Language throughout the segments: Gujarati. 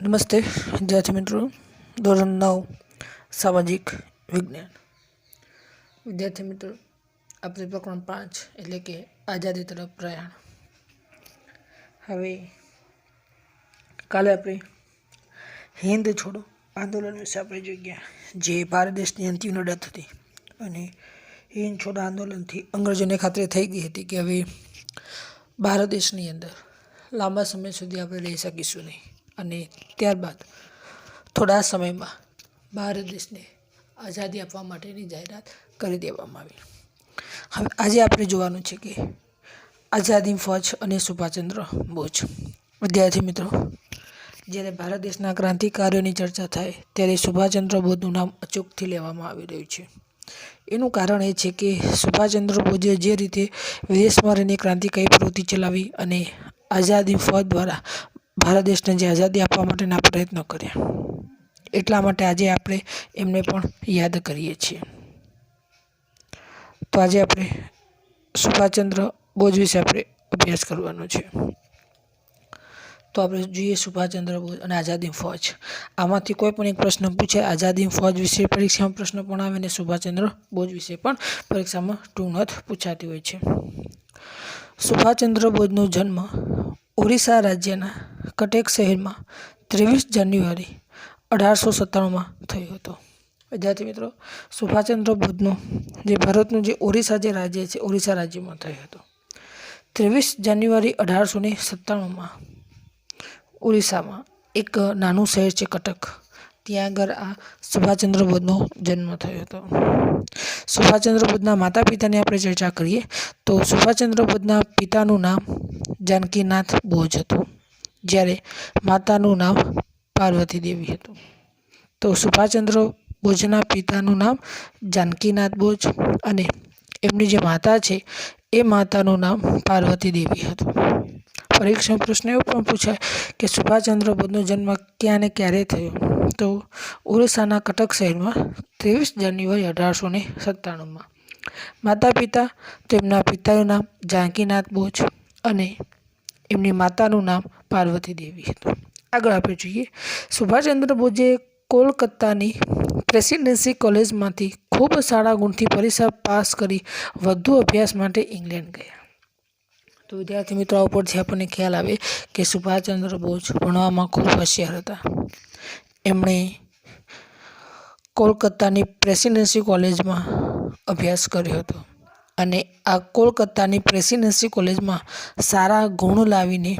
नमस्ते विद्यार्थी मित्रों। धोरण 9 सामाजिक विज्ञान। विद्यार्थी मित्रों, આપણે પ્રકરણ 5 એટલે કે આઝાદી તરફ પ્રયાણ. હવે કાલે આપણે હિન્દ છોડો આંદોલન વિશે આપણે જોઈ ગયા, જે ભારત દેશની અંતિમ લડત હતી અને હિન્દ છોડો આંદોલનથી અંગ્રેજોને ખાતરી થઈ ગઈ હતી કે હવે ભારત દેશની અંદર લાંબા સમય સુધી આપણે રહી શકીશું નહીં. અને ત્યારબાદ થોડા સમયમાં ભારત દેશને આઝાદી આપવા માટેની જાહેરાત કરી દેવામાં આવી. હવે આજે આપણે જોવાનું છે કે આઝાદી ફૌજ અને સુભાષચંદ્ર બોઝ. વિદ્યાર્થી મિત્રો, જ્યારે ભારત દેશના ક્રાંતિકારીઓની ચર્ચા થાય ત્યારે સુભાષચંદ્ર બોઝનું નામ અચૂકથી લેવામાં આવી રહ્યું છે. એનું કારણ એ છે કે સુભાષચંદ્ર બોઝે જે રીતે વિદેશમાં રહીને ક્રાંતિકારી પ્રવૃત્તિ ચલાવી અને આઝાદી ફૌજ દ્વારા ભારત દેશને જે આઝાદી આપવા માટેના પ્રયત્નો કર્યા, એટલા માટે આજે આપણે એમને પણ યાદ કરીએ છીએ. તો આજે આપણે સુભાષચંદ્ર બોઝ વિશે આપણે અભ્યાસ કરવાનો છે. તો આપણે જોઈએ સુભાષચંદ્ર બોઝ અને આઝાદી ફૌજ. આમાંથી કોઈ પણ એક પ્રશ્ન પૂછે, આઝાદી ફૌજ વિશે પરીક્ષામાં પ્રશ્ન પણ આવે અને સુભાષચંદ્ર બોઝ વિશે પણ પરીક્ષામાં ટૂંક પૂછાતી હોય છે. સુભાષચંદ્ર બોઝનો જન્મ ઓરિસ્સા રાજ્યના કટક શહેરમાં 23 જાન્યુઆરી 1897માં થયો હતો. વિદ્યાર્થી મિત્રો, સુભાષચંદ્ર બોઝનો જે ભારતનું જે ઓરિસ્સા જે રાજ્ય છે, ઓરિસ્સા રાજ્યમાં થયો હતો. 23 જાન્યુઆરી 1897માં ઓરિસ્સામાં એક નાનું શહેર છે કટક, ત્યાં આગળ આ સુભાષચંદ્ર બોઝનો જન્મ થયો હતો. સુભાષચંદ્ર બોઝના માતા પિતાની આપણે ચર્ચા કરીએ તો સુભાષચંદ્ર બોઝના પિતાનું નામ જાનકીનાથ બોઝ હતું, જ્યારે માતાનું નામ પાર્વતી દેવી હતું. તો સુભાષચંદ્ર બોઝના પિતાનું નામ જાનકીનાથ બોઝ અને એમની જે માતા છે એ માતાનું નામ પાર્વતી દેવી હતું. પરીક્ષામાં પ્રશ્ન એવો પણ પૂછાય કે સુભાષચંદ્ર બોઝનો જન્મ ક્યાં અને ક્યારે થયો, તો ઓરિસ્સાના કટક શહેરમાં 23 જાન્યુઆરી 1897માં. માતા પિતા, તેમના પિતાનું નામ જાનકીનાથ બોઝ અને એમની માતાનું નામ પાર્વતી દેવી હતું. આગળ આપણે જોઈએ, સુભાષચંદ્ર બોઝે કોલકાતાની પ્રેસિડેન્સી કોલેજમાંથી ખૂબ સારા ગુણથી પરીક્ષા પાસ કરી વધુ અભ્યાસ માટે ઇંગ્લેન્ડ ગયા. તો વિદ્યાર્થી મિત્રો, આ ઉપરથી આપણને ખ્યાલ આવે કે સુભાષચંદ્ર બોઝ ભણવામાં ખૂબ હોશિયાર હતા. એમણે કોલકાતાની પ્રેસિડેન્સી કોલેજમાં અભ્યાસ કર્યો હતો અને આ કોલકાતાની પ્રેસિડેન્સી કોલેજમાં સારા ગુણ લાવીને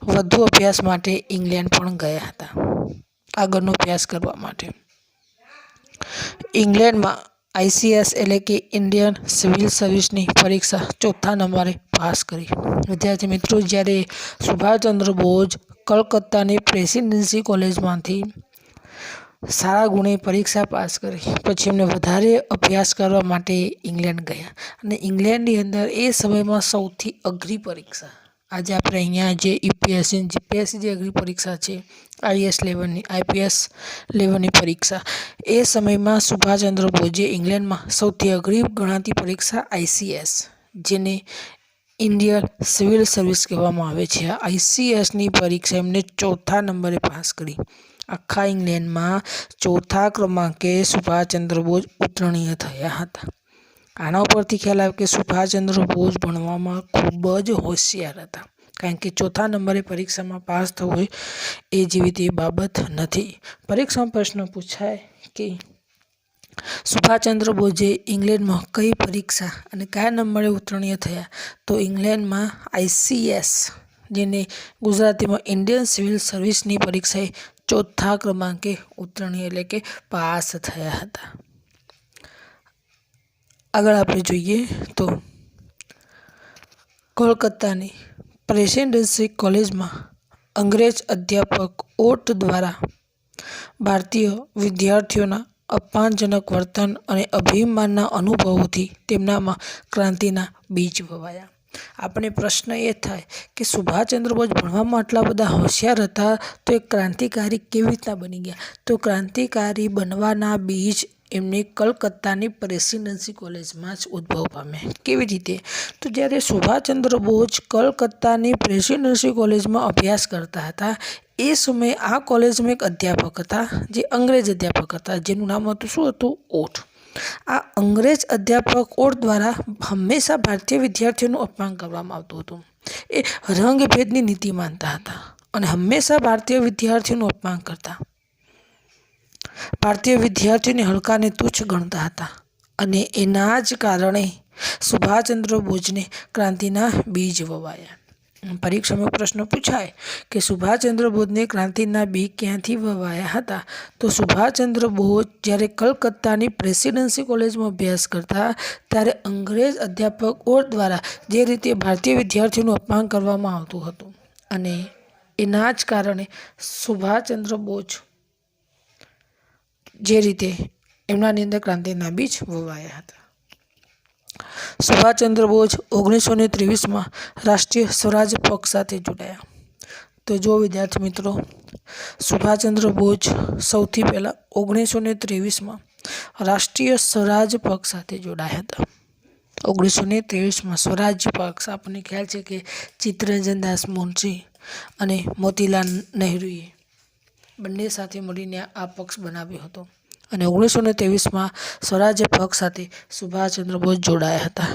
વધુ અભ્યાસ માટે ઇંગ્લેન્ડ પણ ગયા હતા, આગળનો અભ્યાસ કરવા માટે. ઇંગ્લેન્ડમાં ICS એટલે કે ઇન્ડિયન સિવિલ સર્વિસની પરીક્ષા 4થા નંબરે પાસ કરી. વિદ્યાર્થી મિત્રો, જ્યારે સુભાષચંદ્ર બોઝ કલકત્તાની પ્રેસિડેન્સી કોલેજમાંથી સારા ગુણે પરીક્ષા પાસ કરી પછી એમને વધારે અભ્યાસ કરવા માટે ઇંગ્લેન્ડ ગયા અને ઇંગ્લેન્ડની અંદર એ સમયમાં સૌથી અઘરી પરીક્ષા, આજે આપણે અહીંયા જે UPSC GPSC જે અઘરી પરીક્ષા છે, IAS લેવલની IPS લેવલની પરીક્ષા, એ સમયમાં સુભાષચંદ્ર બોઝે ઇંગ્લેન્ડમાં સૌથી અઘરી ગણાતી પરીક્ષા ICS, જેને ઇન્ડિયન સિવિલ સર્વિસ કહેવામાં આવે છે, આ ICSની પરીક્ષા એમને 4થા નંબરે પાસ કરી. આખા ઇંગ્લેન્ડમાં 4થા ક્રમાંકે સુભાષચંદ્ર બોઝ ઉત્તીર્ણ થયા હતા. આના ઉપરથી ખ્યાલ આવે કે સુભાષચંદ્ર બોઝ ભણવામાં ખૂબ જ હોશિયાર હતા, કારણ કે 4થા નંબરે પરીક્ષામાં પાસ થવું હોય એ જેવી તે બાબત નથી. પરીક્ષામાં પ્રશ્ન પૂછાય કે સુભાષચંદ્ર બોઝે ઇંગ્લેન્ડમાં કઈ પરીક્ષા અને કયા નંબરે ઉત્તીર્ણ થયા, તો ઇંગ્લેન્ડમાં ICS, જેને ગુજરાતીમાં ઇન્ડિયન સિવિલ સર્વિસની પરીક્ષાએ 4થા ક્રમાંકે ઉત્તીર્ણ એટલે કે પાસ થયા હતા. આગળ આપણે જોઈએ તો કોલકાતાની પ્રેસિડેન્સી કોલેજમાં અંગ્રેજ અધ્યાપક ઓટ દ્વારા ભારતીય વિદ્યાર્થીઓના અપમાનજનક વર્તન અને અભિમાનના અનુભવોથી તેમનામાં ક્રાંતિના બીજ વવાયા. આપણે પ્રશ્ન એ થાય કે સુભાષચંદ્ર બોઝ ભણવામાં આટલા બધા હોશિયાર હતા તો એ ક્રાંતિકારી કેવી રીતના બની ગયા, તો ક્રાંતિકારી બનવાના બીજ એમની કલકત્તાની પ્રેસિડેન્સી કોલેજમાં જ ઉદ્ભવ પામ્યા. કેવી રીતે? તો જ્યારે સુભાષચંદ્ર બોઝ કલકત્તાની પ્રેસિડેન્સી કોલેજમાં અભ્યાસ કરતા હતા એ સમયે આ કોલેજમાં એક અધ્યાપક હતા જે અંગ્રેજ અધ્યાપક હતા, જેનું નામ હતું શું હતું? ઓટ. આ અંગ્રેજ અધ્યાપક ઓટ દ્વારા હંમેશા ભારતીય વિદ્યાર્થીઓનું અપમાન કરવામાં આવતું હતું. એ રંગભેદની નીતિ માનતા હતા અને હંમેશા ભારતીય વિદ્યાર્થીઓનું અપમાન કરતા. ભારતીય વિદ્યાર્થીઓને હલકાને તુચ્છ ગણતા હતા અને એના જ કારણે સુભાષચંદ્ર બોઝને ક્રાંતિના બીજ વવાયા. પરીક્ષામાં પ્રશ્ન પૂછાય કે સુભાષચંદ્ર બોઝને ક્રાંતિના બીજ ક્યાંથી વવાયા હતા? તો સુભાષચંદ્ર બોઝ જ્યારે કલકત્તાની પ્રેસિડેન્સી કોલેજમાં અભ્યાસ કરતા ત્યારે અંગ્રેજ અધ્યાપક ઓટ દ્વારા જે રીતે ભારતીય વિદ્યાર્થીઓનું અપમાન કરવામાં આવતું હતું અને એના જ કારણે સુભાષચંદ્ર બોઝ જે રીતે એમનાની અંદર ક્રાંતિના બીજ વવાયા હતા. સુભાષચંદ્ર બોઝ 1923માં રાષ્ટ્રીય સ્વરાજ પક્ષ સાથે જોડાયા. તો જો વિદ્યાર્થી મિત્રો, સુભાષચંદ્ર બોઝ સૌથી પહેલાં 1923માં રાષ્ટ્રીય સ્વરાજ પક્ષ સાથે જોડાયા હતા. 1923માં સ્વરાજ્ય પક્ષ, આપણને ખ્યાલ છે કે ચિત્તરંજન દાસ મુનશી અને મોતીલાલ નહેરુએ બંને સાથે મળીને આ પક્ષ બનાવ્યો હતો અને 1923માં સ્વરાજ્ય પક્ષ સાથે સુભાષચંદ્ર બોઝ જોડાયા હતા.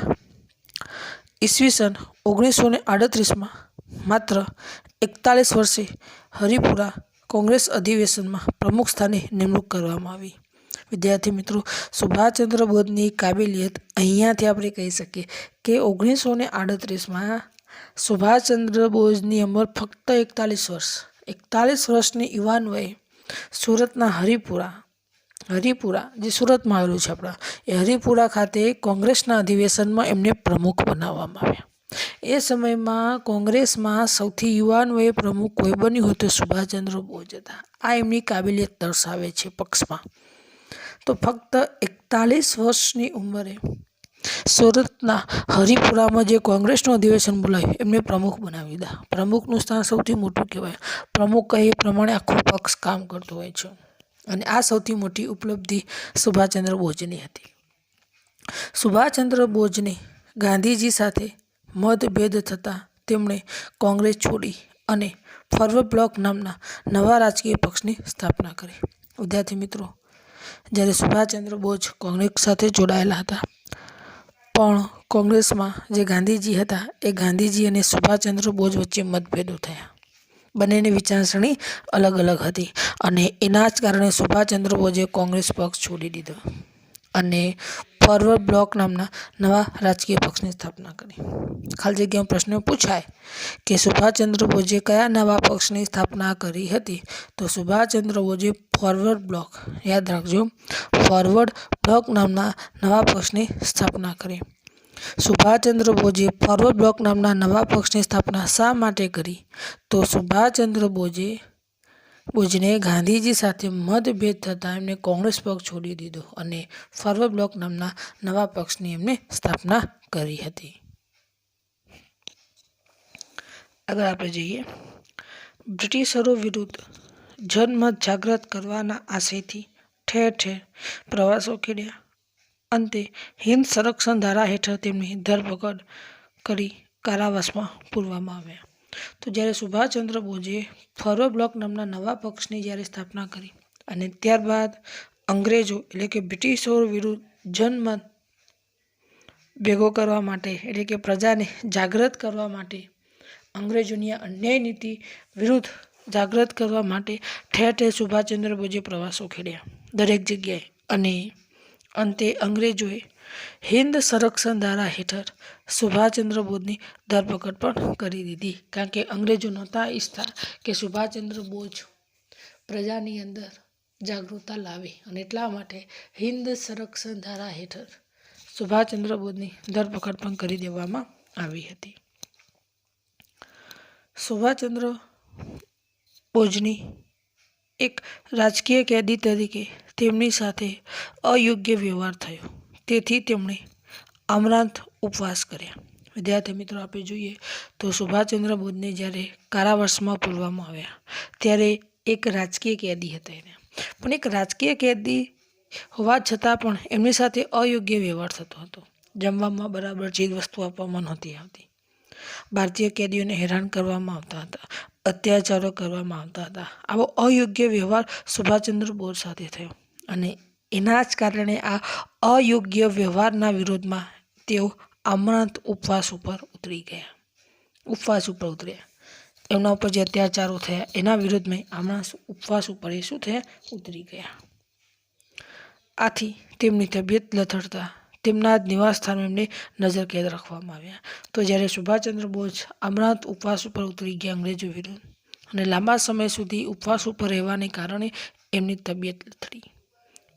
ઈસવીસન 1938માં માત્ર 41 વર્ષે હરિપુરા કોંગ્રેસ અધિવેશનમાં પ્રમુખ સ્થાને નિમણૂક કરવામાં આવી. વિદ્યાર્થી મિત્રો, સુભાષચંદ્ર બોઝની કાબેલિયત અહીંયાથી આપણે કહી શકીએ કે 1938માં સુભાષચંદ્ર બોઝની ઉંમર ફક્ત 41 વર્ષની યુવાન વયે સુરતના હરિપુરા જે સુરતમાં આવેલું છે આપણા, એ હરિપુરા ખાતે કોંગ્રેસના અધિવેશનમાં એમને પ્રમુખ બનાવવામાં આવ્યા. એ સમયમાં કોંગ્રેસમાં સૌથી યુવાન વયે પ્રમુખ કોઈ બન્યું હોય તો સુભાષચંદ્ર બોઝ હતા. આ એમની કાબેલિયત દર્શાવે છે પક્ષમાં. તો ફક્ત 41 વર્ષની ઉંમરે સુરતના હરિપુરામાં જે કોંગ્રેસનું અધિવેશન બોલાવ્યું એમને પ્રમુખ બનાવી દીધા. પ્રમુખનું સ્થાન સૌથી મોટું કહેવાય. પ્રમુખ કહે એ પ્રમાણે આખો પક્ષ કામ કરતો હોય છે અને આ સૌથી મોટી ઉપલબ્ધિ સુભાષચંદ્ર બોઝની હતી. સુભાષચંદ્ર બોઝને ગાંધીજી સાથે મતભેદ થતાં તેમણે કોંગ્રેસ છોડી અને ફોરવર્ડ બ્લોક નામના નવા રાજકીય પક્ષની સ્થાપના કરી. વિદ્યાર્થી મિત્રો, જ્યારે સુભાષચંદ્ર બોઝ કોંગ્રેસ સાથે જોડાયેલા હતા પણ કોંગ્રેસમાં જે ગાંધીજી હતા એ ગાંધીજી અને સુભાષચંદ્ર બોઝ વચ્ચે મતભેદો થયા. બંનેની વિચારસરણી અલગ અલગ હતી અને એના જ કારણે સુભાષચંદ્ર બોઝે કોંગ્રેસ પક્ષ છોડી દીધો અને ફોરવર્ડ બ્લોક નામના નવા રાજકીય પક્ષની સ્થાપના કરી. ખાલી જગ્યામાં પ્રશ્ન પૂછાય કે સુભાષચંદ્ર બોઝે કયા નવા પક્ષની સ્થાપના કરી હતી? તો સુભાષચંદ્ર બોઝે ફોરવર્ડ બ્લોક, યાદ રાખજો, ફોરવર્ડ બ્લોક નામના નવા પક્ષની સ્થાપના કરી. સુભાષચંદ્ર બોઝે ફોરવર્ડ બ્લોક નામના નવા પક્ષની સ્થાપના શા માટે કરી? તો સુભાષચંદ્ર બોઝને ગાંધીજી સાથે મતભેદ થતાં એમને કોંગ્રેસ પક્ષ છોડી દીધો અને ફોરવર્ડ બ્લોક નામના નવા પક્ષની એમને સ્થાપના કરી હતી. આગળ આપણે જઈએ. બ્રિટિશરો વિરુદ્ધ જનમત જાગૃત કરવાના આશયથી ઠેર ઠેર પ્રવાસો ખેડ્યા. અંતે હિન્દ સંરક્ષણ ધારા હેઠળ તેમની ધરપકડ કરી કારાવાસમાં પૂરવામાં આવ્યા. તો જ્યારે સુભાષચંદ્ર બોઝે ફોરવર્ડ બ્લોક નામના નવા પક્ષની જ્યારે સ્થાપના કરી અને ત્યારબાદ અંગ્રેજો એટલે કે બ્રિટિશરો વિરુદ્ધ જનમત ભેગો કરવા માટે એટલે કે પ્રજાને જાગૃત કરવા માટે, અંગ્રેજોની અન્યાય નીતિ વિરુદ્ધ જાગૃત કરવા માટે ઠેર ઠેર સુભાષચંદ્ર બોઝે પ્રવાસો ખેડ્યા દરેક જગ્યાએ અને અંતે અંગ્રેજોએ હિન્દ સંરક્ષણ ધારા હેઠળ સુભાષચંદ્ર બોઝની ધરપકડ પણ કરી દીધી. કારણ કે અંગ્રેજો નહોતા ઈચ્છતા કે સુભાષચંદ્ર બોઝ પ્રજાની અંદર જાગૃતતા લાવે અને એટલા માટે હિન્દ સંરક્ષણ ધારા હેઠળ સુભાષચંદ્ર બોઝની ધરપકડ પણ કરી દેવામાં આવી હતી. સુભાષચંદ્ર બોઝની એક રાજકીય કેદી તરીકે તેમની સાથે અયોગ્ય વ્યવહાર થયો, તેથી તેમણે અમરાંત ઉપવાસ કર્યા. વિદ્યાર્થી મિત્રો, આપણે જોઈએ તો સુભાષચંદ્ર બોઝને જ્યારે કારાવાસમાં પૂરવામાં આવ્યા ત્યારે એક રાજકીય કેદી હતા એને, પણ એક રાજકીય કેદી હોવા છતાં પણ એમની સાથે અયોગ્ય વ્યવહાર થતો હતો. જમવામાં બરાબર ચીજ વસ્તુ આપવામાં નહોતી આવતી. ભારતીય કેદીઓને હેરાન કરવામાં આવતા હતા. અત્યાચારો કરવામાં આવતા હતા. આવો અયોગ્ય વ્યવહાર સુભાષચંદ્ર બોઝ સાથે થયો અને એના જ કારણે આ અયોગ્ય વ્યવહારના વિરોધમાં તેઓ અમરનાથ ઉપવાસ ઉપર ઉતર્યા. એમના ઉપર જે અત્યાચારો થયા એના વિરોધમાં અમરનાથ ઉપવાસ ઉપર એ શું થયા? ઉતરી ગયા. આથી તેમની તબિયત લથડતા તેમના જ નિવાસસ્થાનમાં એમને નજરકેદ રાખવામાં આવ્યા. તો જ્યારે સુભાષચંદ્ર બોઝ અમરનાથ ઉપવાસ ઉપર ઉતરી ગયા અંગ્રેજો વિરુદ્ધ અને લાંબા સમય સુધી ઉપવાસ ઉપર રહેવાને કારણે એમની તબિયત લથડી.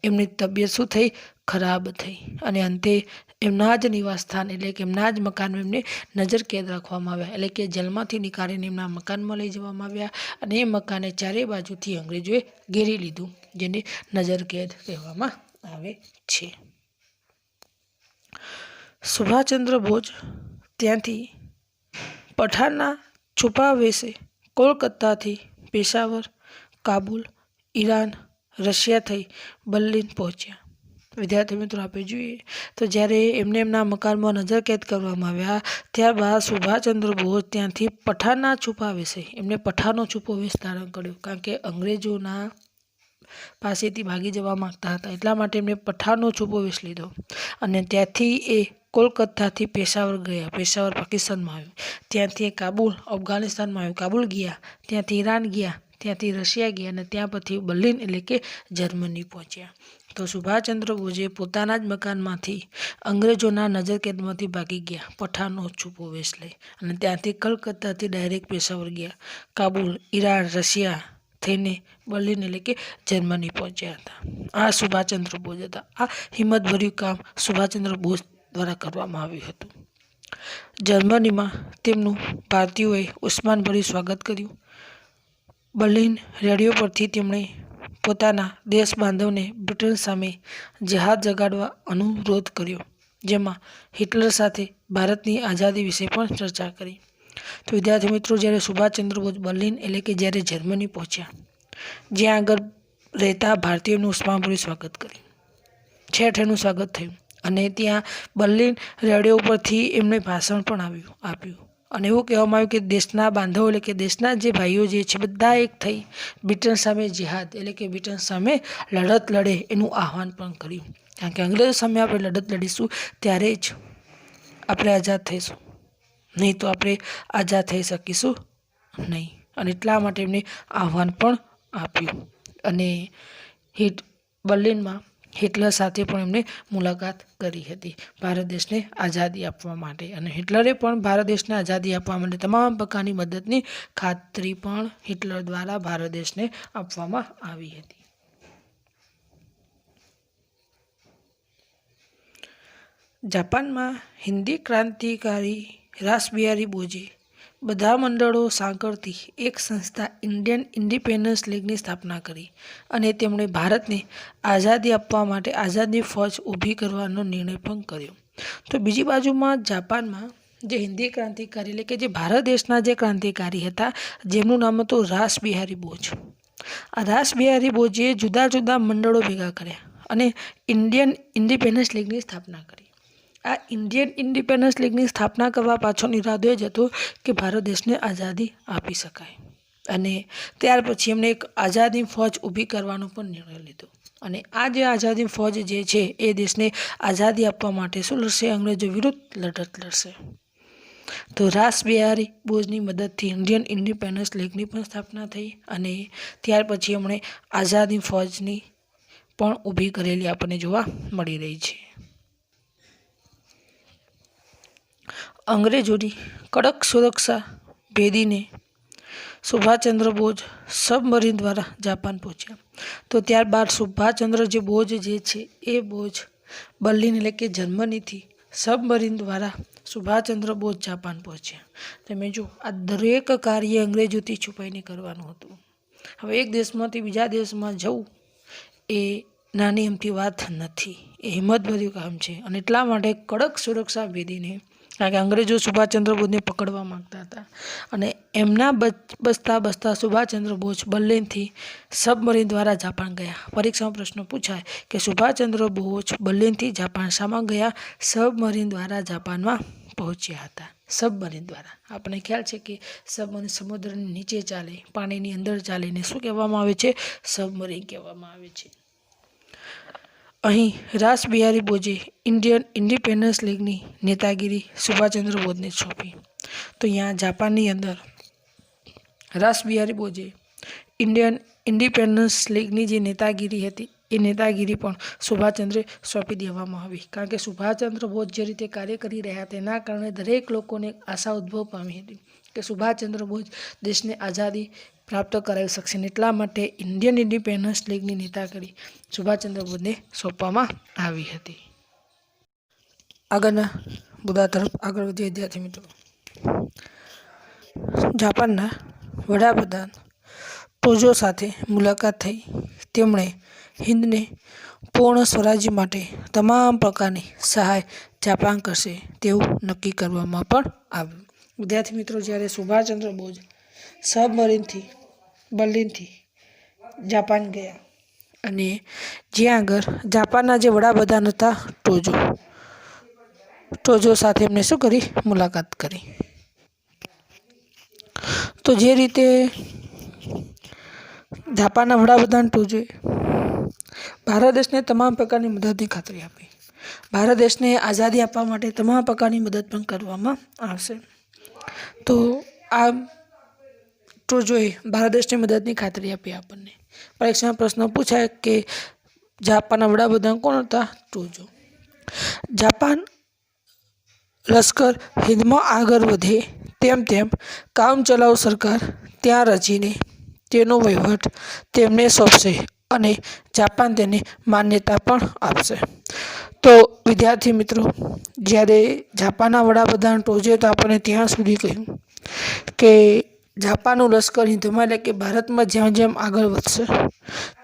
એમની તબિયત શું થઈ? ખરાબ થઈ અને અંતે એમના જ નિવાસસ્થાન એટલે કે એમના જ મકાનમાં એમને નજરકેદ રાખવામાં આવ્યા. એટલે કે જેલમાંથી નીકાળીને એમના મકાનમાં લઈ જવામાં આવ્યા અને એ મકાને ચારે બાજુથી અંગ્રેજોએ ઘેરી લીધું, જેને નજરકેદ કહેવામાં આવે છે. સુભાષચંદ્ર બોઝ ત્યાંથી પઠાણના છુપાવેશે કોલકાતાથી પેશાવર, કાબુલ, ઈરાન, રશિયા થઈ બર્લિન પહોંચ્યા. વિદ્યાર્થી મિત્રો આપણે જોઈએ તો જ્યારે એમને એમના મકાનમાં નજરકેદ કરવામાં આવ્યા ત્યારબાદ સુભાષચંદ્ર બોઝ ત્યાંથી પઠાણના છુપાવેશે એમને પઠાણનો છુપો વેશ ધારણ કર્યો, કારણ કે અંગ્રેજોના પાસેથી ભાગી જવા માંગતા હતા એટલા માટે એમને પઠાણનો છુપો વેશ લીધો અને ત્યાંથી એ કોલકાતાથી પેશાવર ગયા. પેશાવર પાકિસ્તાનમાં આવ્યું. ત્યાંથી કાબુલ અફઘાનિસ્તાનમાં આવ્યું. કાબુલ ગયા, ત્યાંથી ઈરાન ગયા, ત્યાંથી રશિયા ગયા અને ત્યાં પછી બર્લિન એટલે કે જર્મની પહોંચ્યા. તો સુભાષચંદ્ર બોઝે પોતાના જ મકાનમાંથી અંગ્રેજોના નજરકેદમાંથી ભાગી ગયા પઠાણનો છુપો વેશ લઈ અને ત્યાંથી કલકત્તાથી ડાયરેક્ટ પેશાવર ગયા. કાબુલ, ઈરાન, રશિયા થઈને બર્લિન એટલે કે જર્મની પહોંચ્યા હતા. આ સુભાષચંદ્ર બોઝ હતા. આ હિંમતભર્યું કામ સુભાષચંદ્ર બોઝ દ્વારા કરવામાં આવ્યું હતું. જર્મનીમાં તેમનું ભારતીયોએ ઉસ્માનભર્યું સ્વાગત કર્યું. બર્લિન રેડિયો પરથી તેમણે પોતાના દેશ બાંધવને બ્રિટન સામે જહાદ જગાડવા અનુરોધ કર્યો, જેમાં હિટલર સાથે ભારતની આઝાદી વિશે પણ ચર્ચા કરી. તો વિદ્યાર્થી મિત્રો જ્યારે સુભાષચંદ્ર બોઝ બર્લિન એટલે કે જ્યારે જર્મની પહોંચ્યા, જ્યાં આગળ રહેતા ભારતીયોનું ઉષ્માભર્યું સ્વાગત કર્યું, ઠેરનું સ્વાગત થયું અને ત્યાં બર્લિન રેડિયો ઉપરથી એમને ભાષણ પણ આપ્યું અને એવું કહેવામાં આવ્યું કે દેશના બાંધવો એટલે કે દેશના જે ભાઈઓ જે છે બધા એક થઈ બ્રિટન સામે જિહાદ એટલે કે બ્રિટન સામે લડત લડે એનું આહવાન પણ કર્યું, કારણ કે અંગ્રેજો સામે આપણે લડત લડીશું ત્યારે જ આપણે આઝાદ થઈશું, નહીં તો આપણે આઝાદ થઈ શકીશું નહીં. અને એટલા માટે એમને આહવાન પણ આપ્યું અને બર્લિનમાં હિટલર સાથે પણ એમને મુલાકાત કરી હતી ભારત દેશને આઝાદી આપવા માટે અને હિટલરે પણ ભારત દેશને આઝાદી આપવા માટે તમામ પ્રકારની મદદની ખાતરી પણ હિટલર દ્વારા ભારત દેશને આપવામાં આવી હતી. જાપાનમાં હિન્દી ક્રાંતિકારી રાસબિહારી બોઝે બધા મંડળો સાંકળતી એક સંસ્થા ઇન્ડિયન ઇન્ડિપેન્ડન્સ લીગની સ્થાપના કરી અને તેમણે ભારતને આઝાદી આપવા માટે આઝાદી ફૌજ ઊભી કરવાનો નિર્ણય પણ કર્યો. તો બીજી બાજુમાં જાપાનમાં જે હિન્દી ક્રાંતિકારી એટલે કે જે ભારત દેશના જે ક્રાંતિકારી હતા જેમનું નામ હતું રાસબિહારી બોઝ. આ રાસબિહારી બોઝે જુદા જુદા મંડળો ભેગા કર્યા અને ઇન્ડિયન ઇન્ડિપેન્ડન્સ લીગની સ્થાપના કરી. આ ઇન્ડિયન ઇન્ડિપેન્ડન્સ લીગની સ્થાપના કરવા પાછળનો ઇરાદો જ હતો કે ભારત દેશને આઝાદી આપી શકાય અને ત્યાર પછી એમણે એક આઝાદી ફૌજ ઊભી કરવાનો પણ નિર્ણય લીધો અને આ જે આઝાદી ફૌજ જે છે એ દેશને આઝાદી આપવા માટે શું લડશે? અંગ્રેજો વિરુદ્ધ લડત લડશે. તો રાસબિહારી બોઝની મદદથી ઇન્ડિયન ઇન્ડિપેન્ડન્સ લીગની પણ સ્થાપના થઈ અને ત્યાર પછી એમણે આઝાદી ફૌજની પણ ઊભી કરેલી આપણને જોવા મળી રહી છે. અંગ્રેજોની કડક સુરક્ષા ભેદીને સુભાષચંદ્ર બોઝ સબમરીન દ્વારા જાપાન પહોંચ્યા. તો ત્યારબાદ સુભાષચંદ્ર જે બોઝ જે છે એ બોઝ બર્લિન એટલે કે જર્મનીથી સબમરીન દ્વારા સુભાષચંદ્ર બોઝ જાપાન પહોંચ્યા. તમે જો આ દરેક કાર્ય અંગ્રેજોથી છુપાઈને કરવાનું હતું. હવે એક દેશમાંથી બીજા દેશમાં જવું એ નાની અમથી વાત નથી, એ હિંમતભર્યું કામ છે અને એટલા માટે કડક સુરક્ષા ભેદીને કારણ કે અંગ્રેજો સુભાષચંદ્ર બોઝને પકડવા માંગતા હતા અને એમના બચતા સુભાષચંદ્ર બોઝ બર્લિનથી સબમરીન દ્વારા જાપાન ગયા. પરીક્ષામાં પ્રશ્ન પૂછાય કે સુભાષચંદ્ર બોઝ બર્લિનથી જાપાન શામાં ગયા? સબમરીન દ્વારા જાપાનમાં પહોંચ્યા હતા. સબમરીન દ્વારા આપણને ખ્યાલ છે કે સબમરીન સમુદ્રની નીચે ચાલે, પાણીની અંદર ચાલીને શું કહેવામાં આવે છે? સબમરીન કહેવામાં આવે છે. અહીં રાસબિહારી બોઝે ઇન્ડિયન ઇન્ડિપેન્ડન્સ લીગની નેતાગીરી સુભાષચંદ્ર બોઝને સોંપી. તો અહીંયા જાપાનની અંદર રાસબિહારી બોઝે ઇન્ડિયન ઇન્ડિપેન્ડન્સ લીગની જે નેતાગીરી હતી એ નેતાગીરી પણ સુભાષચંદ્રે સોંપી દેવામાં આવી. કારણ કે સુભાષચંદ્ર બોઝ જે રીતે કાર્ય કરી રહ્યા તેના કારણે દરેક લોકોને આશા ઉદ્ભવ પામી હતી કે સુભાષચંદ્ર બોઝ દેશને આઝાદી પ્રાપ્ત કરાવી શકશે. એટલા માટે ઇન્ડિયન ઇન્ડિપેન્ડન્સ લીગની નેતાગીરી સુભાષચંદ્ર બોઝને સોંપવામાં આવી હતી. આગળના મુદ્દા તરફ આગળ વધીએ વિદ્યાર્થી મિત્રો. જાપાનના વડાપ્રધાન ટોજો સાથે મુલાકાત થઈ. તેમણે હિન્દને પૂર્ણ સ્વરાજ્ય માટે તમામ પ્રકારની સહાય જાપાન કરશે તેવું નક્કી કરવામાં પણ આવ્યું. વિદ્યાર્થી મિત્રો, જ્યારે સુભાષચંદ્ર બોઝ સબમરીનથી બર્લિનથી જાપાન ગયા અને જ્યાં આગળ જાપાનના જે વડાપ્રધાન હતા ટોજો સાથે એમને શું કરી? મુલાકાત કરી. તો જે રીતે જાપાનના વડાપ્રધાન ટોજોએ ભારત દેશને તમામ પ્રકારની મદદની ખાતરી આપી. ભારત દેશને આઝાદી આપવા માટે તમામ પ્રકારની મદદ પણ કરવામાં આવશે. તો આ ટોજોએ ભારત દેશની મદદની ખાતરી આપી આપણને. પરીક્ષામાં પ્રશ્ન પૂછાય કે જાપાનના વડાપ્રધાન કોણ હતા? ટોજો. જાપાન લશ્કર હિંદમાં આગળ વધે તેમ કામચલાઉ સરકાર ત્યાં રચીને તેનો વહીવટ તેમને સોંપશે અને જાપાન તેને માન્યતા પણ આપશે. તો વિદ્યાર્થી મિત્રો, જ્યારે જાપાનના વડાપ્રધાન ટોજોએ તો આપણને ત્યાં સુધી કહ્યું કે જાપાનનું લશ્કર હિંદમાં એટલે કે ભારતમાં જેમ જેમ આગળ વધશે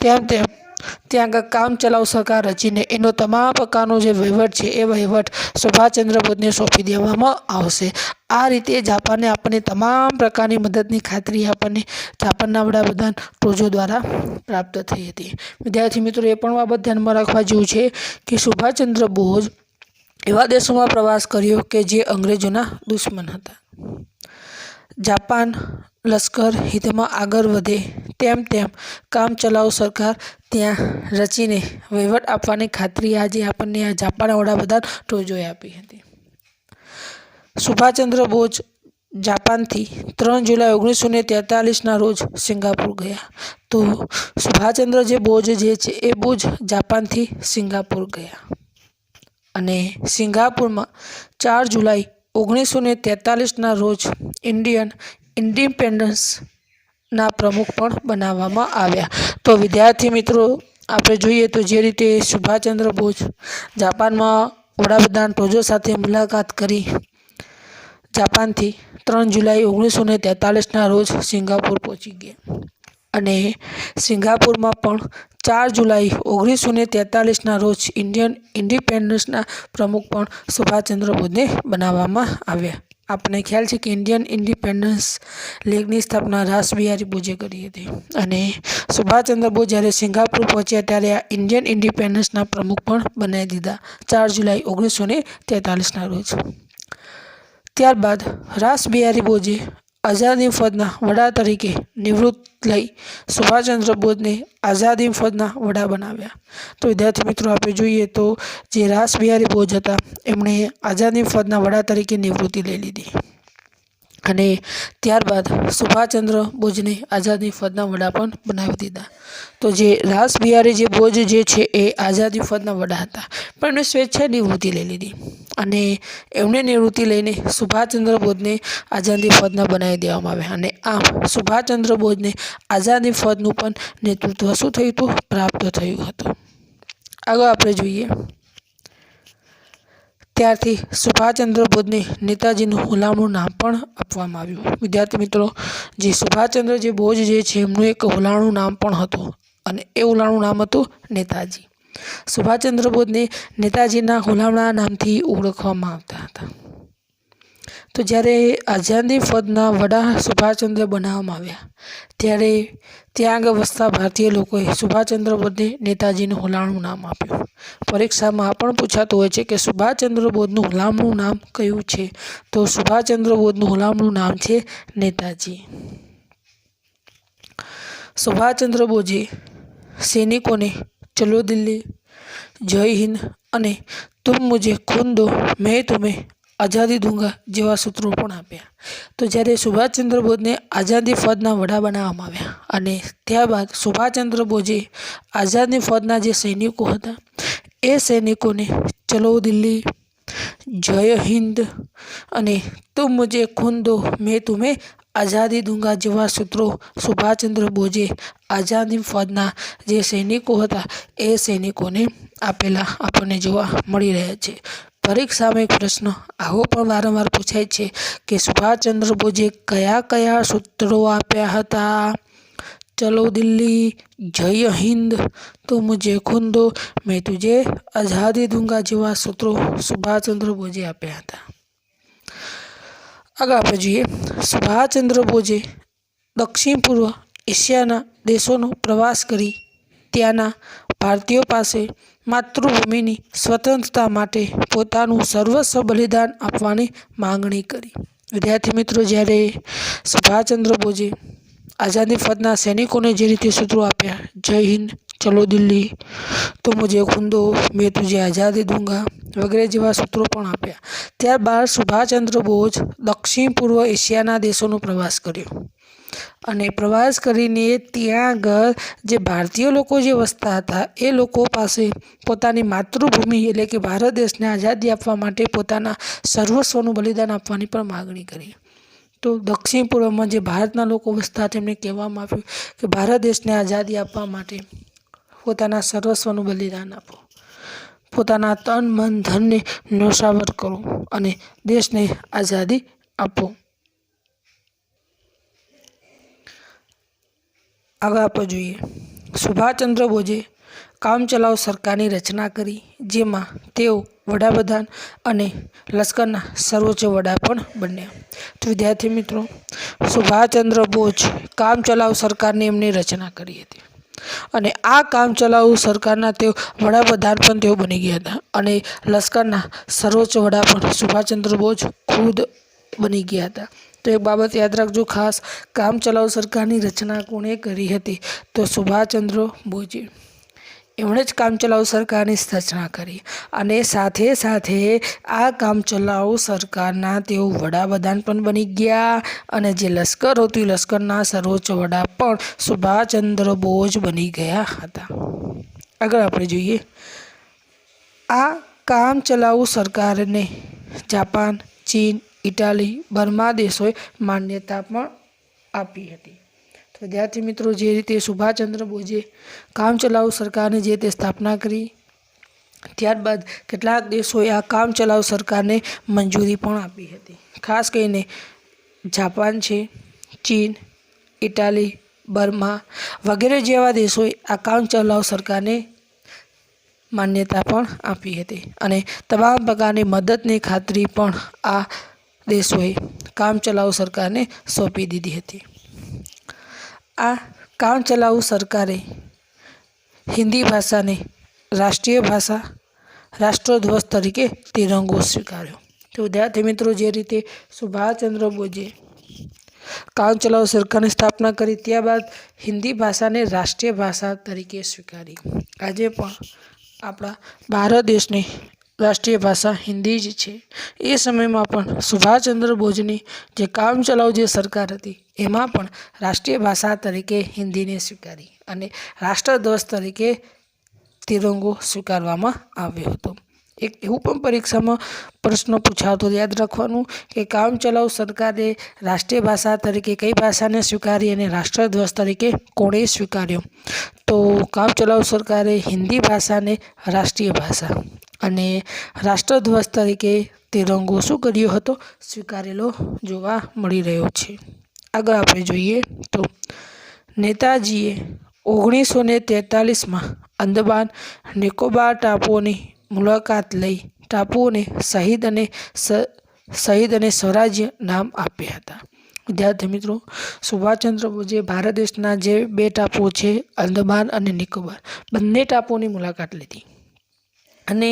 તેમ ત્યાં આગળ કામચલાઉ સરકાર રચીને એનો તમામ પ્રકારનો જે વહીવટ છે એ વહીવટ સુભાષચંદ્ર બોઝને સોંપી દેવામાં આવશે. આ રીતે જાપાને આપણને તમામ પ્રકારની મદદની ખાતરી આપણને જાપાનના વડાપ્રધાન ટોજો દ્વારા પ્રાપ્ત થઈ હતી. વિદ્યાર્થી મિત્રો, એ પણ બાબત ધ્યાનમાં રાખવા જેવું છે કે સુભાષચંદ્ર બોઝ એવા દેશોમાં પ્રવાસ કર્યો કે જે અંગ્રેજોના દુશ્મન હતા. જાપાન લશ્કર હિતમાં આગળ વધે તેમ કામચલાઉ સરકાર ત્યાં રચીને વહીવટ આપવાની ખાતરી આજે આપણને આ જાપાનના વડાપ્રધાન ટોજોએ આપી હતી. સુભાષચંદ્ર બોઝ જાપાનથી 3 જુલાઈ 1943ના રોજ સિંગાપુર ગયા. તો સુભાષચંદ્ર બોઝ જે છે એ બોઝ જાપાનથી સિંગાપુર ગયા અને સિંગાપુરમાં 4 જુલાઈ 1943ના રોજ ઇન્ડિયન ઇન્ડિપેન્ડન્સના પ્રમુખ પણ બનાવવામાં આવ્યા. તો વિદ્યાર્થી મિત્રો, આપણે જોઈએ તો જે રીતે સુભાષચંદ્ર બોઝ જાપાનમાં વડાપ્રધાન ટોજો સાથે મુલાકાત કરી, જાપાનથી 3 જુલાઈ 1943ના રોજ સિંગાપુર પહોંચી ગયા અને સિંગાપુરમાં પણ 4 જુલાઈ 1943ના રોજ ઇન્ડિયન ઇન્ડિપેન્ડન્સના પ્રમુખ પણ સુભાષચંદ્ર બોઝને બનાવવામાં આવ્યા. આપણને ખ્યાલ છે કે ઇન્ડિયન ઇન્ડિપેન્ડન્સ લીગની સ્થાપના રાસબિહારી બોઝે કરી હતી અને સુભાષચંદ્ર બોઝ જ્યારે સિંગાપુર પહોંચ્યા ત્યારે આ ઇન્ડિયન ઇન્ડિપેન્ડન્સના પ્રમુખ પણ બનાવી દીધા 4 જુલાઈ 1943ના રોજ. ત્યારબાદ રાસબિહારી બોઝે આઝાદી ફૌજના વડા તરીકે નિવૃત્ત લઈ સુભાષચંદ્ર બોઝને આઝાદી ફૌજના વડા બનાવ્યા. તો વિદ્યાર્થી મિત્રો, આપણે જોઈએ તો જે રાસબિહારી બોઝ હતા એમણે આઝાદી ફૌજના વડા તરીકે નિવૃત્તિ લઈ લીધી અને ત્યારબાદ સુભાષચંદ્ર બોઝને આઝાદી ફૌજના વડા પણ બનાવી દીધા. તો જે રાસબિહારી બોઝ જે છે એ આઝાદી ફૌજના વડા હતા, પણ એમણે સ્વેચ્છાએ નિવૃત્તિ લઈ લીધી અને એમણે નિવૃત્તિ લઈને સુભાષચંદ્ર બોઝને આઝાદી ફૌજના બનાવી દેવામાં આવ્યા અને આમ સુભાષચંદ્ર બોઝને આઝાદી ફૌજનું પણ નેતૃત્વ શું થયું હતું? પ્રાપ્ત થયું હતું. આગળ આપણે જોઈએ, ત્યારથી સુભાષચંદ્ર બોઝને નેતાજીનું હુલામણું નામ પણ આપવામાં આવ્યું. વિદ્યાર્થી મિત્રો, જે સુભાષચંદ્ર બોઝ જે છે એમનું એક હુલામણું નામ પણ હતું અને એ હુલામણું નામ હતું નેતાજી. સુભાષચંદ્ર બોઝને નેતાજીના હુલામણા નામથી ઓળખવામાં આવતા હતા. તો જ્યારે આઝાદી ફૌજના વડા સુભાષચંદ્ર બનાવવામાં આવ્યા ત્યારે ત્યાં આગળ વસતા ભારતીય લોકોએ સુભાષચંદ્ર બોઝને નેતાજીનું હુલામણું નામ આપ્યું. પરીક્ષામાં આ પણ પૂછાતું હોય છે કે સુભાષચંદ્ર બોઝનું હુલામણું નામ કયું છે? તો સુભાષચંદ્ર બોઝનું હુલામણું નામ છે નેતાજી. સુભાષચંદ્ર બોઝે સૈનિકોને ચલો દિલ્હી, જય હિન્દ અને તુમ મુझे खून दो मैं तुम्हें આઝાદી દૂંગા જેવા સૂત્રો પણ આપ્યા. તો જ્યારે સુભાષચંદ્ર બોઝને આઝાદી ફૌજના વડા બનાવવામાં આવ્યા અને ત્યારબાદ સુભાષચંદ્ર બોઝે આઝાદી ફૌજના જે સૈનિકો હતા એ સૈનિકોને ચલો દિલ્હી, જય હિન્દ અને તુમ મુझे खून दो मैं तुम्हें આઝાદી દૂંગા જેવા સૂત્રો સુભાષચંદ્ર બોઝે આઝાદી ફૌજના જે સૈનિકો હતા એ સૈનિકોને આપેલા આપણને જોવા મળી રહ્યા છે. પરીક્ષામાં એક પ્રશ્ન આવો પણ વારંવાર પૂછાય છે કે સુભાષચંદ્ર બોઝે કયા કયા સૂત્રો આપ્યા હતા? ચલો દિલ્હી, જય હિન્દ, તો મુझे खून दो मैं तुझे આઝાદી દૂંગા જેવા સૂત્રો સુભાષચંદ્ર બોઝે આપ્યા હતા. આગળ આપણે જોઈએ, સુભાષચંદ્ર બોઝે દક્ષિણ પૂર્વ એશિયાના દેશોનો પ્રવાસ કરી ત્યાંના ભારતીયો પાસે માતૃભૂમિની સ્વતંત્રતા માટે પોતાનું સર્વસ્વ બલિદાન આપવાની માંગણી કરી. વિદ્યાર્થી મિત્રો, જ્યારે સુભાષચંદ્ર બોઝે આઝાદી ફૌજના સૈનિકોને જે રીતે સૂત્રો આપ્યા, જય હિન્દ, ચલો દિલ્હી, તો મુझे खून दो मैं तुझे આઝાદી દૂંગા વગેરે જેવા સૂત્રો પણ આપ્યા. ત્યારબાદ સુભાષચંદ્ર બોઝ દક્ષિણ પૂર્વ એશિયાના દેશોનો પ્રવાસ કર્યો અને પ્રવાસ કરીને ત્યાં આગળ જે ભારતીય લોકો જે વસતા હતા એ લોકો પાસે પોતાની માતૃભૂમિ એટલે કે ભારત દેશને આઝાદી આપવા માટે પોતાના સર્વસ્વનું બલિદાન આપવાની પણ માગણી કરી. તો દક્ષિણ પૂર્વમાં જે ભારતના લોકો વસતા તેમને કહેવામાં આવ્યું કે ભારત દેશને આઝાદી આપવા માટે પોતાના સર્વસ્વનું બલિદાન આપો, પોતાના તન મન ધનને ન્યોછાવર કરો અને દેશને આઝાદી આપો. આગળ આપણે જોઈએ, સુભાષચંદ્ર બોઝે કામચલાઉ સરકારની રચના કરી જેમાં તેઓ વડાપ્રધાન અને લશ્કરના સર્વોચ્ચ વડા પણ બન્યા. તો વિદ્યાર્થી મિત્રો, સુભાષચંદ્ર બોઝ કામચલાઉ સરકારની એમની રચના કરી હતી અને આ કામચલાઉ સરકારના તેઓ વડાપ્રધાન પણ તેઓ બની ગયા હતા અને લશ્કરના સર્વોચ્ચ વડા પણ સુભાષચંદ્ર બોઝ ખુદ બની ગયા હતા. તો એક બાબત યાદ રાખજો ખાસ, કામચલાઉ સરકારની રચના કોણે કરી હતી? તો સુભાષચંદ્ર બોઝે. એમણે જ કામચલાઉ સરકારની રચના કરી અને સાથે સાથે આ કામચલાઉ સરકારના તેઓ વડાપ્રધાન પણ બની ગયા અને જે લશ્કર હતું લશ્કરના સર્વોચ્ચ વડા પણ સુભાષચંદ્ર બોઝ બની ગયા હતા. આગળ આપણે જોઈએ, આ કામચલાઉ સરકારને જાપાન, ચીન, ઇટાલી, બર્મા દેશોએ માન્યતા પણ આપી હતી. તો વિદ્યાર્થી મિત્રો, જે રીતે સુભાષચંદ્ર બોઝે કામચલાઉ સરકારની જે તે સ્થાપના કરી ત્યારબાદ કેટલાક દેશોએ આ કામચલાઉ સરકારને મંજૂરી પણ આપી હતી. ખાસ કરીને જાપાન છે, ચીન, ઇટાલી, બર્મા વગેરે જેવા દેશોએ આ કામચલાઉ સરકારને માન્યતા પણ આપી હતી અને તમામ પ્રકારની મદદની ખાતરી પણ આ દેશોએ કામચલાઉ સરકારને સોંપી દીધી હતી. આ કામચલાઉ સરકારે હિન્દી ભાષાને રાષ્ટ્રીય ભાષા, રાષ્ટ્રધ્વજ તરીકે તિરંગો સ્વીકાર્યો. તો વિદ્યાર્થી મિત્રો, જે રીતે સુભાષચંદ્ર બોઝે કામચલાઉ સરકારની સ્થાપના કરી ત્યારબાદ હિન્દી ભાષાને રાષ્ટ્રીય ભાષા તરીકે સ્વીકારી. આજે પણ આપણા ભારત દેશની રાષ્ટ્રીય ભાષા હિન્દી જ છે. એ સમયમાં પણ સુભાષચંદ્ર બોઝની જે કામચલાઉ જે સરકાર હતી એમાં પણ રાષ્ટ્રીય ભાષા તરીકે હિન્દીને સ્વીકારી અને રાષ્ટ્રધ્વજ તરીકે તિરંગો સ્વીકારવામાં આવ્યો હતો. એક એવું પણ પરીક્ષામાં પ્રશ્ન પૂછાતો, યાદ રાખવાનું કે કામચલાઉ સરકારે રાષ્ટ્રીય ભાષા તરીકે કઈ ભાષાને સ્વીકારી અને રાષ્ટ્રધ્વજ તરીકે કોણે સ્વીકાર્યો? તો કામચલાઉ સરકારે હિન્દી ભાષાને રાષ્ટ્રીય ભાષા અને રાષ્ટ્રધ્વજ તરીકે તિરંગો શું કર્યો હતો? સ્વીકારેલો જોવા મળી રહ્યો છે. આગળ આપણે જોઈએ તો નેતાજીએ 1943માં અંદમાન નિકોબાર ટાપુઓની મુલાકાત લઈ ટાપુઓને શહીદ અને શહીદ અને સ્વરાજ્ય નામ આપ્યા હતા। વિદ્યાર્થી મિત્રો, સુભાષચંદ્ર બોઝે ભારત દેશના જે 2 ટાપુઓ છે અંદમાન અને નિકોબાર, બંને ટાપુઓની મુલાકાત લીધી અને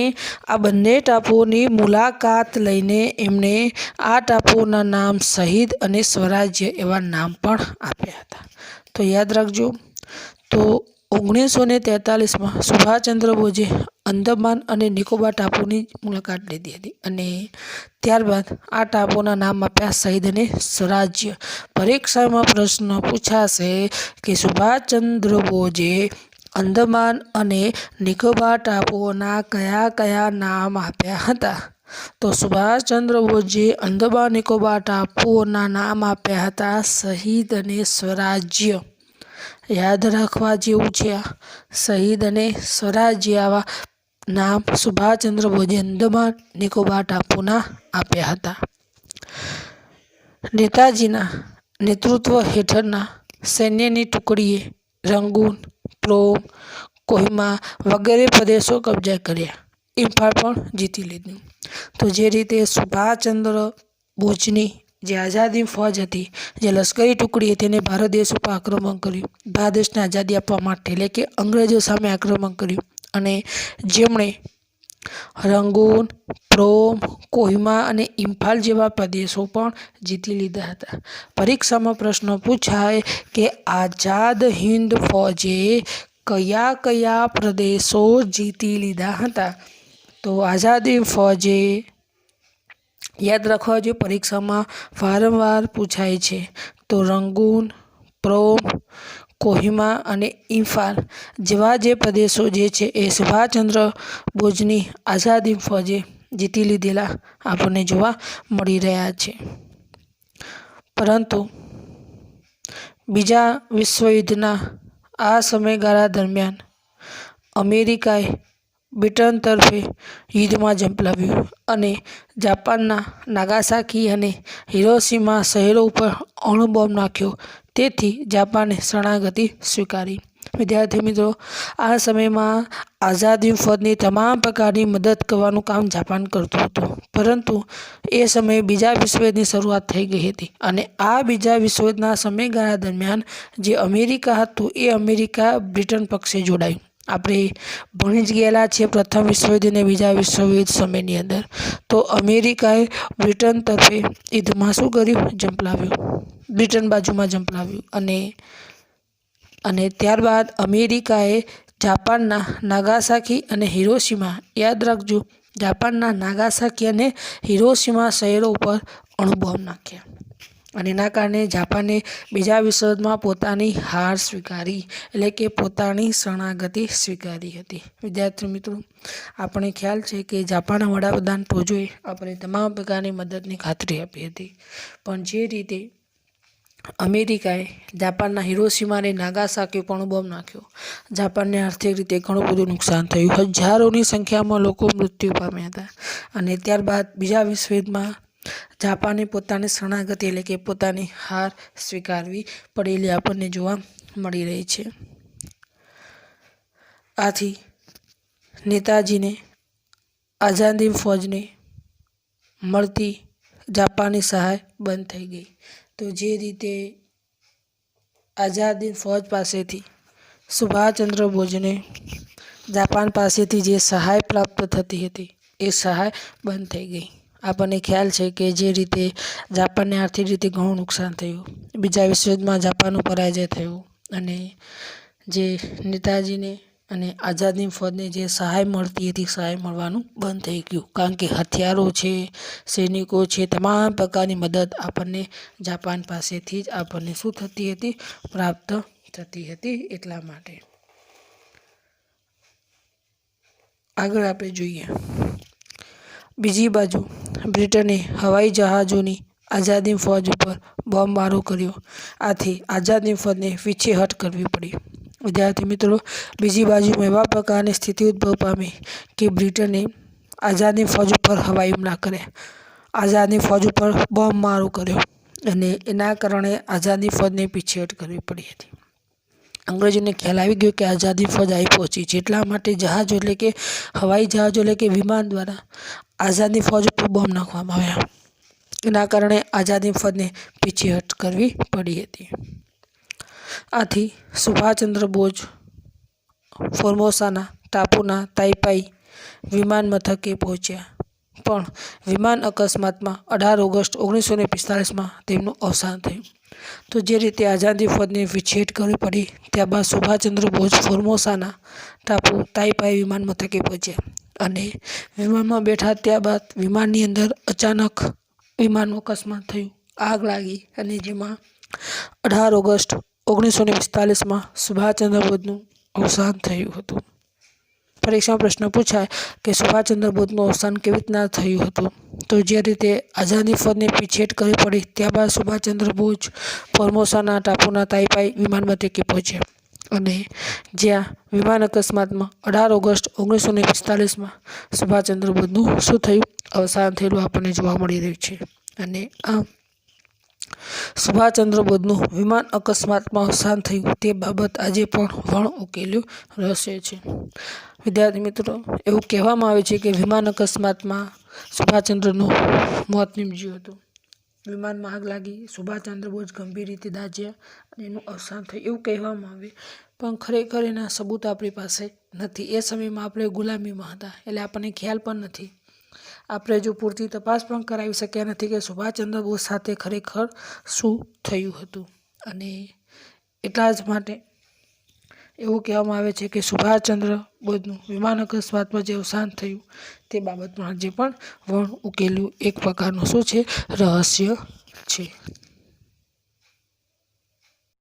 આ બંને ટાપુઓની મુલાકાત લઈને એમણે આ ટાપુઓના નામ શહીદ અને સ્વરાજ્ય એવા નામ પણ આપ્યા હતા। તો યાદ રાખજો। તો 1943માં સુભાષચંદ્ર બોઝે અંદમાન અને નિકોબાર ટાપુની મુલાકાત લીધી હતી અને ત્યારબાદ આ ટાપુઓના નામ આપ્યા શહીદ અને સ્વરાજ્ય। પરીક્ષામાં પ્રશ્ન પૂછાશે કે સુભાષચંદ્ર બોઝે અંદમાન અને નિકોબાર ટાપુઓના કયા કયા નામ આપ્યા હતા? તો સુભાષચંદ્ર બોઝે અંદમાન નિકોબાર ટાપુઓના નામ આપ્યા હતા શહીદ અને સ્વરાજ્ય। યાદ રાખવા જેવું છે આ શહીદ અને સ્વરાજ્ય આવા નામ સુભાષચંદ્ર બોઝે અંદમાન નિકોબાર ટાપુના આપ્યા હતા। નેતાજીના નેતૃત્વ હેઠળના સૈન્યની ટુકડીએ રંગૂન, પ્રોમ, કોહિમા વગેરે પ્રદેશો કબજા કર્યા, ઇમ્ફાલ પણ જીતી લીધું। તો જે રીતે સુભાષચંદ્ર બોઝની જે આઝાદી ફૌજ હતી, જે લશ્કરી ટુકડી હતી, તેને ભારત દેશ ઉપર આક્રમણ કર્યું, ભારત દેશને આઝાદી આપવા માટે, એટલે કે અંગ્રેજો સામે આક્રમણ કર્યું અને જેમણે રંગૂન, પ્રોમ, કોહિમા અને ઇમ્ફાલ જેવા પ્રદેશો પણ જીતી લીધા હતા। પરીક્ષામાં પ્રશ્ન પૂછાય કે આઝાદ હિન્દ ફૌજે કયા કયા પ્રદેશો જીતી લીધા હતા? તો આઝાદી ફૌજે, યાદ રાખવા જોઈએ, પરીક્ષામાં વારંવાર પૂછાય છે। તો રંગૂન, પ્રોમ, કોહિમા અને ઇમ્ફાલ જેવા જે પ્રદેશો જે છે એ સુભાષચંદ્ર બોઝની આઝાદી ફૌજે જીતી લીધેલા આપણને જોવા મળી રહ્યા છે। પરંતુ બીજા વિશ્વયુદ્ધના આ સમયગાળા દરમિયાન અમેરિકાએ બ્રિટન તરફે યુદ્ધમાં ઝંપલાવ્યું અને જાપાનના નાગાસાકી અને હિરોશીમા શહેરો ઉપર અણુબોમ્બ નાખ્યો, તેથી જાપાને શરણાગતિ સ્વીકારી। વિદ્યાર્થી મિત્રો, આ સમયમાં આઝાદી ફૌજની તમામ પ્રકારની મદદ કરવાનું કામ જાપાન કરતું હતું, પરંતુ એ સમયે બીજા વિશ્વયુદ્ધની શરૂઆત થઈ ગઈ હતી અને આ બીજા વિશ્વયુદ્ધના સમયગાળા દરમિયાન જે અમેરિકા હતું એ અમેરિકા બ્રિટન પક્ષે જોડાયું। આપણે ભણી જ ગયેલા છીએ પ્રથમ વિશ્વયુદ્ધ અને બીજા વિશ્વયુદ્ધ સમયની અંદર। તો અમેરિકાએ બ્રિટન તરફે યુદ્ધમાં શું કર્યું? ઝંપલાવ્યું, બ્રિટન બાજુમાં ઝંપલાવ્યું અને ત્યારબાદ અમેરિકાએ જાપાનના નાગાસાકી અને હિરોશીમા, યાદ રાખજો, જાપાનના નાગાસાકી અને હિરોશીમા શહેરો ઉપર અણુબોમ્બ નાખ્યા અને એના કારણે જાપાને બીજા વિશ્વયુદ્ધમાં પોતાની હાર સ્વીકારી, એટલે કે પોતાની શરણાગતિ સ્વીકારી હતી। વિદ્યાર્થી મિત્રો, આપણે ખ્યાલ છે કે જાપાનના વડાપ્રધાન ટોજોએ આપણે તમામ પ્રકારની મદદની ખાતરી આપી હતી, પણ જે રીતે અમેરિકાએ જાપાનના હિરોશીમા અને નાગાસાકી ઉપર અણુબોમ્બ નાખ્યો, જાપાનને આર્થિક રીતે ઘણું બધું નુકસાન થયું, હજારોની સંખ્યામાં લોકો મૃત્યુ પામ્યા હતા અને ત્યારબાદ બીજા વિશ્વયુદ્ધમાં જાપાને પોતાની શરણાગતિ, એટલે કે પોતાની હાર સ્વીકારવી પડેલી આપણને જોવા મળી રહી છે। આથી નેતાજીને આઝાદી ફૌજને મળતી જાપાની સહાય બંધ થઈ ગઈ। તો જે રીતે આઝાદી ફૌજ પાસેથી સુભાષચંદ્ર બોઝને જાપાન પાસેથી જે સહાય પ્રાપ્ત થતી હતી એ સહાય બંધ થઈ ગઈ। આપણને ખ્યાલ છે કે જે રીતે જાપાનને આર્થિક રીતે ઘણું નુકસાન થયું, બીજા વિશ્વયુદ્ધમાં જાપાનનો પરાજય થયો અને જે નેતાજીને અને આઝાદી ફૌજને જે સહાય મળતી હતી સહાય મળવાનું બંધ થઈ ગયું, કારણ કે હથિયારો છે, સૈનિકો છે, તમામ પ્રકારની મદદ આપણને જાપાન પાસેથી જ આપણને શું થતી હતી? પ્રાપ્ત થતી હતી। એટલા માટે આગળ આપણે જોઈએ, બીજી બાજુ બ્રિટને હવાઈ જહાજોની આઝાદી ફૌજ ઉપર બોમ્બમારો કર્યો, આથી આઝાદી ફૌજને પીછેહટ કરવી પડી। વિદ્યાર્થી મિત્રો, બીજી બાજુમાં એવા પ્રકારની સ્થિતિ ઉદ્ભવ પામી કે બ્રિટને આઝાદી ફૌજ ઉપર હવાઈ હુમલા કર્યા, આઝાદી ફૌજ ઉપર બોમ્બમારો કર્યો અને એના કારણે આઝાદી ફૌજને પીછેહટ કરવી પડી હતી। અંગ્રેજોને ખ્યાલ આવી ગયો કે આઝાદી ફૌજ આવી પહોંચી છે, એટલા માટે જહાજો, એટલે કે હવાઈ જહાજો, એટલે કે વિમાન દ્વારા આઝાદી ફૌજ ઉપર બોમ્બ નાખવામાં આવ્યા એના કારણે આઝાદી ફૌજને પીછેહટ કરવી પડી હતી. આથી સુભાષચંદ્ર બોઝ ફોર્મોસાના ટાપુના તાઇપાઈ વિમાન મથકે પહોંચ્યા, પણ વિમાન અકસ્માતમાં 18 ઓગસ્ટ 1945માં તેમનું અવસાન થયું. તો જે રીતે આઝાદી ફૌજને પીછેહટ કરવી પડી, ત્યારબાદ સુભાષચંદ્ર બોઝ ફોર્મોસાના ટાપુ તાઇપાઈ વિમાન મથકે પહોંચ્યા અને વિમાનમાં બેઠા. ત્યારબાદ વિમાનની અંદર અચાનક વિમાનનું અકસ્માત થયું, આગ લાગી અને જેમાં 18 ઓગસ્ટ 1945માં સુભાષચંદ્ર બોઝનું અવસાન થયું હતું. પરીક્ષામાં પ્રશ્ન પૂછાય કે સુભાષચંદ્ર બોઝનું અવસાન કેવી રીતના થયું હતું? તો જે રીતે આઝાદી ફૌજને પીછેહટ કરવી પડી, ત્યારબાદ સુભાષચંદ્ર બોઝ ફોર્મોસાના ટાપુના તાઇપાઈ વિમાન મથકે પહોંચ્યા અને જ્યાં વિમાન અકસ્માતમાં 18 ઓગસ્ટ 1945માં સુભાષચંદ્ર બોઝનું શું થયું? અવસાન થયેલું આપણને જોવા મળી રહ્યું છે. અને આમ સુભાષચંદ્ર બોઝનું વિમાન અકસ્માતમાં અવસાન થયું તે બાબત આજે પણ વણ ઉકેલ્યું રહસ્ય છે. વિદ્યાર્થી મિત્રો, એવું કહેવામાં આવે છે કે વિમાન અકસ્માતમાં સુભાષચંદ્રનું મોત નીપજ્યું હતું. વિમાનમાં આગ લાગી, સુભાષચંદ્ર બોઝ ગંભીર રીતે દાઝ્યા અને એનું અવસાન થયું એવું કહેવામાં આવે, પણ ખરેખર એના સબૂત આપણી પાસે નથી. એ સમયમાં આપણે ગુલામીમાં હતા એટલે આપણને ખ્યાલ પણ નથી. આપણે જો પૂરતી તપાસ પણ કરાવી શક્યા નથી કે સુભાષચંદ્ર બોઝ સાથે ખરેખર શું થયું હતું. અને એટલા જ માટે એવું કહેવામાં આવે છે કે સુભાષચંદ્ર બોઝનું વિમાન અકસ્માતમાં જે અવસાન થયું તે બાબતમાં આજે પણ વણ ઉકેલ્યું એક પ્રકારનું શું છે? રહસ્ય છે.